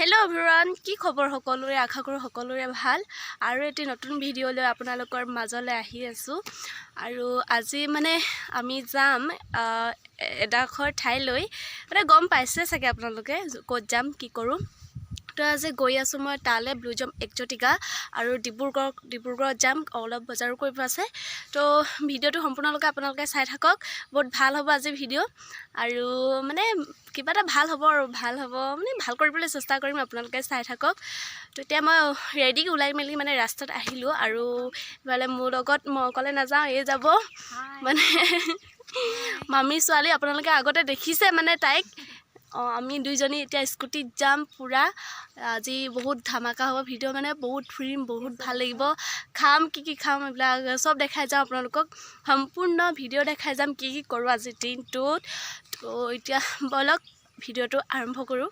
Hello everyone কি খবৰ সকলোৰে আশা কৰো সকলোৰে ভাল আৰু এটি নতুন ভিডিও লৈ আপোনালোকৰ মাজলৈ আহি আছো আৰু আজি মানে আমি যাম এডাখৰ ঠাইলৈ মানে গম পাইছে চাগে আপোনালোকে ক'ত যাম কি কৰো তো আজি গৈ আছো মই তালে ব্লুজম exotica আৰু ডিব্ৰুগড় যাম অলপ বজাৰ কৰিব আছে তো ভিডিওটো সম্পূৰ্ণকৈ আপোনালোকে চাই থাকক বহুত ভাল হ'ব আজি ভিডিও আৰু মানে কিবা এটা ভাল হ'ব মানে ভাল কৰিবলৈ চেষ্টা কৰিম আপোনালোকে চাই থাকক তো এতিয়া মই ৰেডি ওলাই মেলি মানে ৰাস্তাত আহিলো আৰু মানে মোৰ লগত মই অকলে নাযাওঁ এই যাব মানে মামি ছোৱালী আপোনালোকে আগতে দেখিছে মানে তাইক আমি দুইজনী এতিয়া স্কুটিত যাম পুৰা আজি বহুত ধামাকা হ'ব ভিডিও মানে বহুত ফ্ৰিম বহুত ভাল লাগিব খাম কি খাম এইবিলাক সব দেখাই যাম আপোনালোকক সম্পূৰ্ণ ভিডিও দেখাই যাম কি কৰো আজি দিনটোত তো এতিয়া বলক ভিডিওটো আৰম্ভ কৰো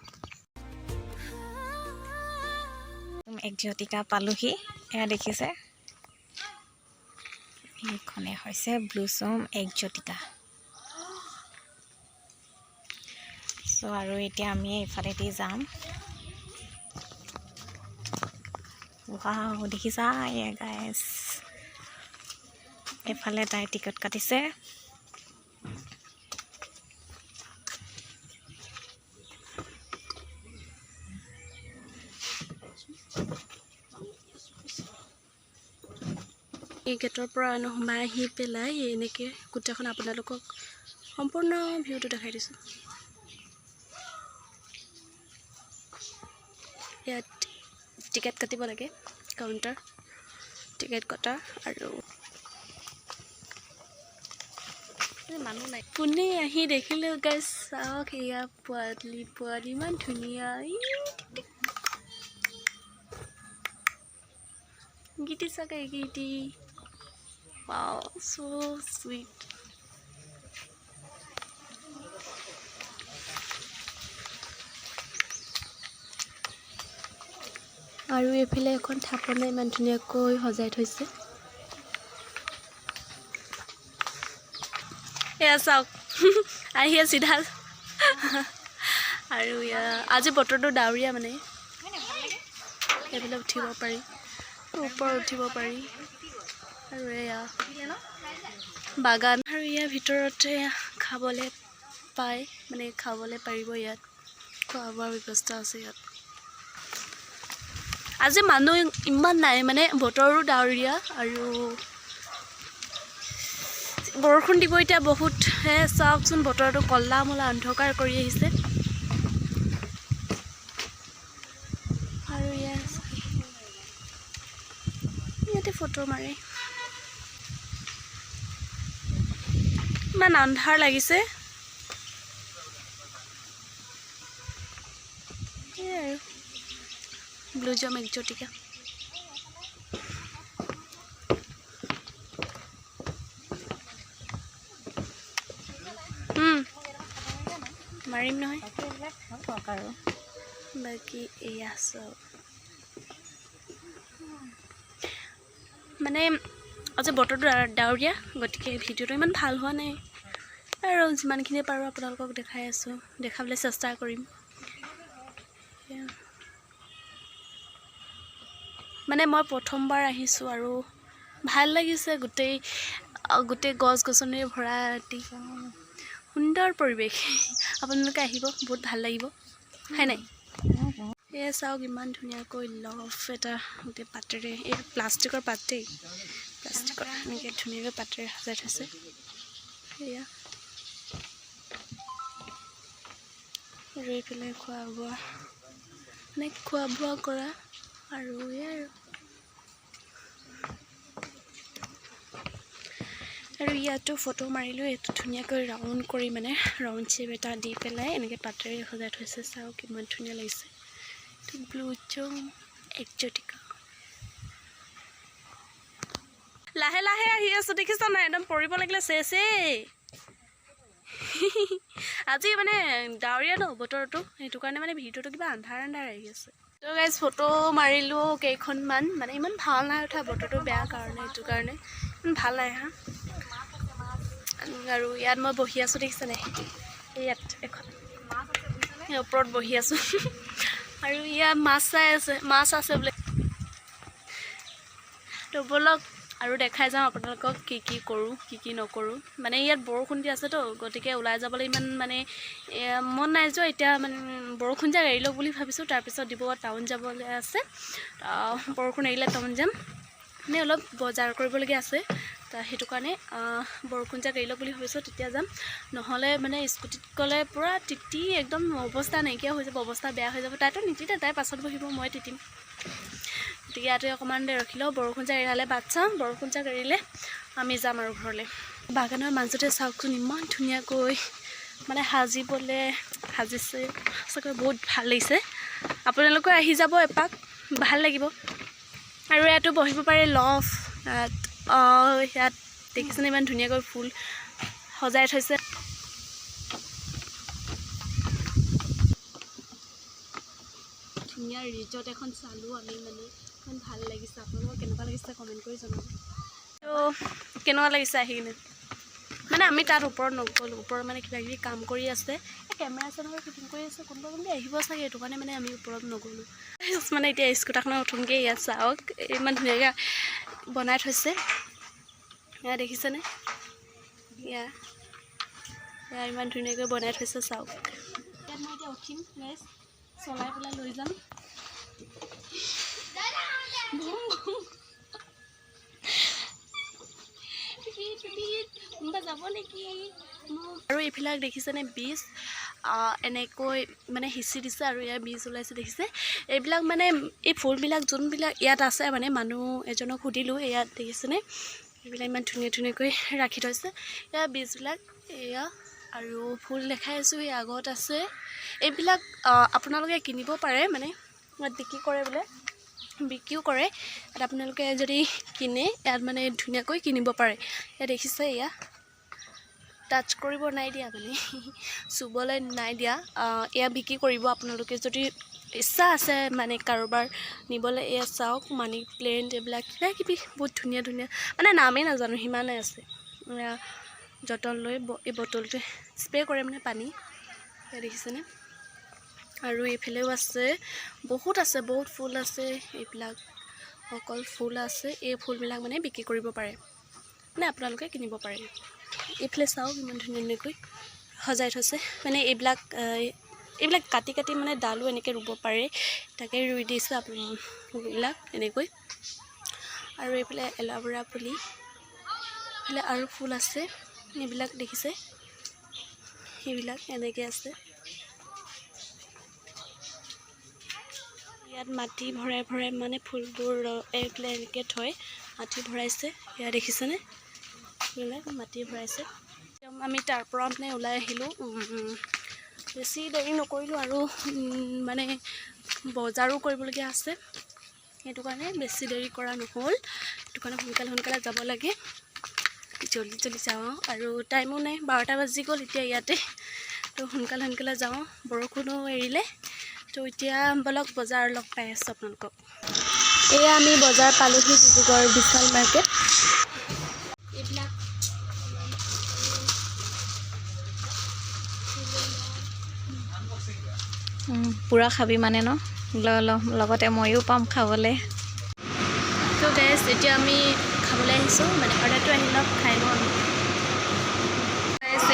exotica পালোহি এয়া দেখিছে এইখনে হৈছে ব্লুজম exotica সো আৰু এতিয়া আমি ইফালেদি যাম ওয়াও দেখিছা এ গাইস এফালে তাই টিকট কাটিছে এই গেটৰ পৰা সোমাই আহি পেলাই এনেকৈ গোটেইখন আপোনালোকক সম্পূৰ্ণ ভিউটো দেখাই দিছোঁ ইয়াত টিকেট কাটিব লাগে কাউণ্টাৰ টিকেট কটা আৰু মানুহ নাই কোনে আহি দেখিলেও গাইছ চাওক এয়া পোৱালি ইমান ধুনীয়া গীতি চাগে গীতি wow so sweet আৰু এফালে এখন থাপনা ইমান ধুনীয়াকৈ সজাই থৈছে এয়া চাওক আহিয়ে চিধা আৰু আজি বতৰটো ডাৱৰীয়া মানে এইফালে উঠিব পাৰি ওপৰত উঠিব পাৰি আৰু এয়া বাগান আৰু ইয়াৰ ভিতৰতে খাবলৈ পায় মানে খাবলৈ পাৰিব ইয়াত খোৱা বোৱাৰ ব্যৱস্থা আছে ইয়াত আজি মানুহ ইমান নাই মানে বতৰো ডাৱৰীয়া আৰু বৰষুণ দিব এতিয়া বহুত চাওকচোন বতৰটো কলা মলা অন্ধকাৰ কৰি আহিছে আৰু ইয়াতে ফটো মাৰে ইমান আন্ধাৰ লাগিছে আৰু ব্লুজম exotica মাৰিম নহয় বাকী এয়া চব মানে আজি বতৰটো ডাৱৰীয়া গতিকে ভিডিওটো ইমান ভাল হোৱা নাই আৰু যিমানখিনি পাৰোঁ আপোনালোকক দেখাই আছোঁ দেখাবলৈ চেষ্টা কৰিম মানে মই প্ৰথমবাৰ আহিছোঁ আৰু ভাল লাগিছে গোটেই গছ গছনিৰে ভৰা এটি সুন্দৰ পৰিৱেশ আপোনালোকে আহিব বহুত ভাল লাগিব হয় নাই এয়া চাওক ইমান ধুনীয়াকৈ লফ এটা গোটেই পাতেৰে এই প্লাষ্টিকৰ পাতেই প্লাষ্টিকৰ এনেকৈ ধুনীয়াকৈ পাতেৰে সজাই থৈছে এয়া আৰু এইফালে খোৱা বোৱা কৰা আৰু আৰু ইয়াতো ফটো মাৰিলোঁ এইটো ধুনীয়াকৈ ৰাউণ্ড কৰি মানে ৰাউণ্ড শ্বেপ এটা দি পেলাই এনেকৈ পাতেৰে সজাই থৈছে চাওক কিমান ধুনীয়া লাগিছে এইটো ব্লুজম exotica লাহে লাহে আহি আছোঁ দেখিছা নাই একদম পৰিব লাগিলে চেচেই আজি মানে ডাৱৰীয়া ন বতৰটো সেইটো কাৰণে মানে ভিডিওটো কিবা আন্ধাৰ আহি আছে তো গাইজ ফটো মাৰিলোঁ কেইখনমান মানে ইমান ভাল নাই উঠা বতৰটো বেয়া কাৰণে এইটো কাৰণে ইমান ভাল নাই হা আৰু ইয়াত মই বহি আছোঁ দেখিছে নাই ইয়াত এখন ওপৰত বহি আছোঁ আৰু ইয়াত মাছ চাই আছে, মাছ আছে বোলে। তো ব'লক আৰু দেখাই যাওঁ আপোনালোকক কি কি কৰোঁ কি কি নকৰোঁ। মানে ইয়াত বৰষুণ দি আছেতো, গতিকে ওলাই যাবলৈ ইমান মানে মন নাই যোৱা। এতিয়া মানে বৰষুণ যাক এৰি লওক বুলি ভাবিছোঁ। তাৰপিছত ডিব্ৰুগড় টাউন যাবলৈ আছে। বৰষুণ এৰিলে টাউন যাম, মানে অলপ বজাৰ কৰিবলগীয়া আছে। সেইটো কাৰণে বৰষুণ যাক এৰি লওক বুলি ভাবিছোঁ, তেতিয়া যাম। নহ'লে মানে স্কুটিত গ'লে পূৰা তিতি একদম অৱস্থা নাইকিয়া হৈ যাব, অৱস্থা বেয়া হৈ যাব। তাইতো নিতিতে, তাই পাছত বহিব, মই তিতিম। গতিকে ইয়াতে অকণমান দেৰি ৰখি লওঁ, বৰষুণ যাক এৰালে বাট চাম। বৰষুণ যাক এৰিলে আমি যাম আৰু ঘৰলৈ। বাগানৰ মাজতে চাওকচোন ইমান ধুনীয়াকৈ মানে সাজিছে, সঁচাকৈ বহুত ভাল লাগিছে। আপোনালোকে আহি যাব এপাক, ভাল লাগিব। আৰু ইয়াতো বহিব পাৰে লফ। ইয়াত দেখিছেনে ইমান ধুনীয়াকৈ ফুল সজাই থৈছে। ধুনীয়া ৰিজৰ্ট এখন চালোঁ আমি, মানে ইমান ভাল লাগিছে। আপোনালোকৰ কেনেকুৱা লাগিছে কমেণ্ট কৰি জনাব। তো কেনেকুৱা লাগিছে আহি কিনে? মানে আমি তাত ওপৰত নগ'লোঁ, ওপৰত মানে কিবাকিবি কাম কৰি আছে, কেমেৰা চেমেৰা শ্বুটিং কৰি আছে, কোনোবা আহিব চাগে, সেইটো কাৰণে মানে আমি ওপৰত নগ'লোঁ। মানে এতিয়া স্কুটাৰখনত উঠোঁগৈ। ইয়াত চাওক ইমান ধুনীয়াকৈ বনাই থৈছে। এয়া দেখিছেনে? এয়া ইমান ধুনীয়াকৈ বনাই থৈছে চাওক। ইয়াত মই এতিয়া উঠিম, গাইজ, চলাই পেলাই লৈ যাম। কোনোবা যাব নেকি? আৰু এইবিলাক দেখিছেনে বীজ এনেকৈ মানে সিঁচি দিছে আৰু ইয়াৰ বীজ ওলাইছে দেখিছে। এইবিলাক মানে এই ফুলবিলাক যোনবিলাক ইয়াত আছে, মানে মানুহ এজনক সুধিলোঁ, ইয়াত দেখিছেনে এইবিলাক ইমান ধুনীয়া ধুনীয়াকৈ ৰাখি থৈছে। ইয়াৰ বীজবিলাক এয়া, আৰু ফুল দেখাই আছোঁ এই আগত আছে। এইবিলাক আপোনালোকে কিনিব পাৰে, মানে ইয়াত বিক্ৰী কৰে বোলে, বিক্ৰীও কৰে। ইয়াত আপোনালোকে যদি কিনে ইয়াত মানে ধুনীয়াকৈ কিনিব পাৰে। ইয়াত দেখিছে এয়া টাচ কৰিব নাই দিয়া, মানে চুবলৈ নাই দিয়া। এয়া বিক্ৰী কৰিব আপোনালোকে যদি ইচ্ছা আছে মানে কাৰোবাৰ নিবলৈ। এয়া চাওক মানি প্লেণ্ট, এইবিলাক কিবা কিবি বহুত ধুনীয়া ধুনীয়া, মানে নামেই নাজানো, সিমানেই আছে। এয়া যতন লৈ এই বটলটোৱে স্প্ৰে কৰে মানে পানী। এয়া দেখিছেনে? আৰু এইফালেও আছে, বহুত আছে, বহুত ফুল আছে। এইবিলাক অকল ফুল আছে। এই ফুলবিলাক মানে বিক্ৰী কৰিব পাৰে, মানে আপোনালোকে কিনিব পাৰে। এইফালে চাওক ইমান ধুনীয়া ধুনীয়াকৈ সজাই থৈছে। মানে এইবিলাক কাটি কাটি মানে ডালো এনেকৈ ৰুব পাৰে, তাকে ৰুই দিছে আপোনালোকবিলাক এনেকৈ। আৰু এইফালে এল'ভেৰা পুলি, এইফালে আৰু ফুল আছে। এইবিলাক দেখিছে, সেইবিলাক এনেকৈ আছে। ইয়াত মাটি ভৰাই ভৰাই মানে ফুলবোৰ এইফালে এনেকৈ থৈ মাটি ভৰাইছে। এয়া দেখিছেনে? এইবিলাক মাটি ভৰাইছে। আমি তাৰ পৰা মানে ওলাই আহিলোঁ। বেছি দেৰি নকৰিলোঁ আৰু মানে বজাৰো কৰিবলগীয়া আছে, সেইটো কাৰণে বেছি দেৰি কৰা নহ'ল। সেইটো কাৰণে সোনকালে যাব লাগে, জল্দি যাওঁ। আৰু টাইমো নাই, 12টা বাজি গ'ল এতিয়া ইয়াতে। তো সোনকালে যাওঁ, বৰষুণো এৰিলে। তো এতিয়া বলক বজাৰ লগ পাই আছোঁ আপোনালোকক। এয়া আমি বজাৰ পালোহি, ডিব্ৰুগড় বিশাল মাৰ্কেট। এইবিলাক পূৰা খাবি মানে ন? লগতে ময়ো পাম খাবলৈ। তো গাইজ এতিয়া আমি খাবলৈ আহিছোঁ, মানে অৰ্ডাৰটো আহি লওক, খাই লওঁ আমি।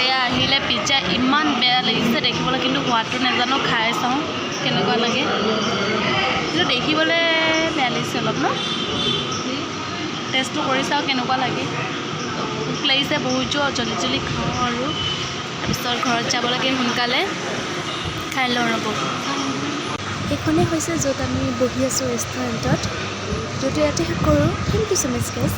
এয়া আহিলে পিজ্জা, ইমান বেয়া লাগিছে দেখিবলৈ, কিন্তু সোৱাদটো নাজানো, খাই চাওঁ কেনেকুৱা লাগে। কিন্তু দেখিবলৈ বেয়া লাগিছে অলপ ন? টেষ্টটো কৰি চাওঁ কেনেকুৱা লাগে। ভোক লাগিছে বহুত জোৰ, জল্দি খাওঁ আৰু তাৰপিছত ঘৰত যাব লাগে সোনকালে, খাই লওঁ ৰ'ব। এইখনেই হৈছে য'ত আমি বহি আছোঁ, ৰেষ্টুৰেণ্টত। ভিডিঅ'টো ইয়াতে শেষ কৰোঁ। Thank you so' much guys.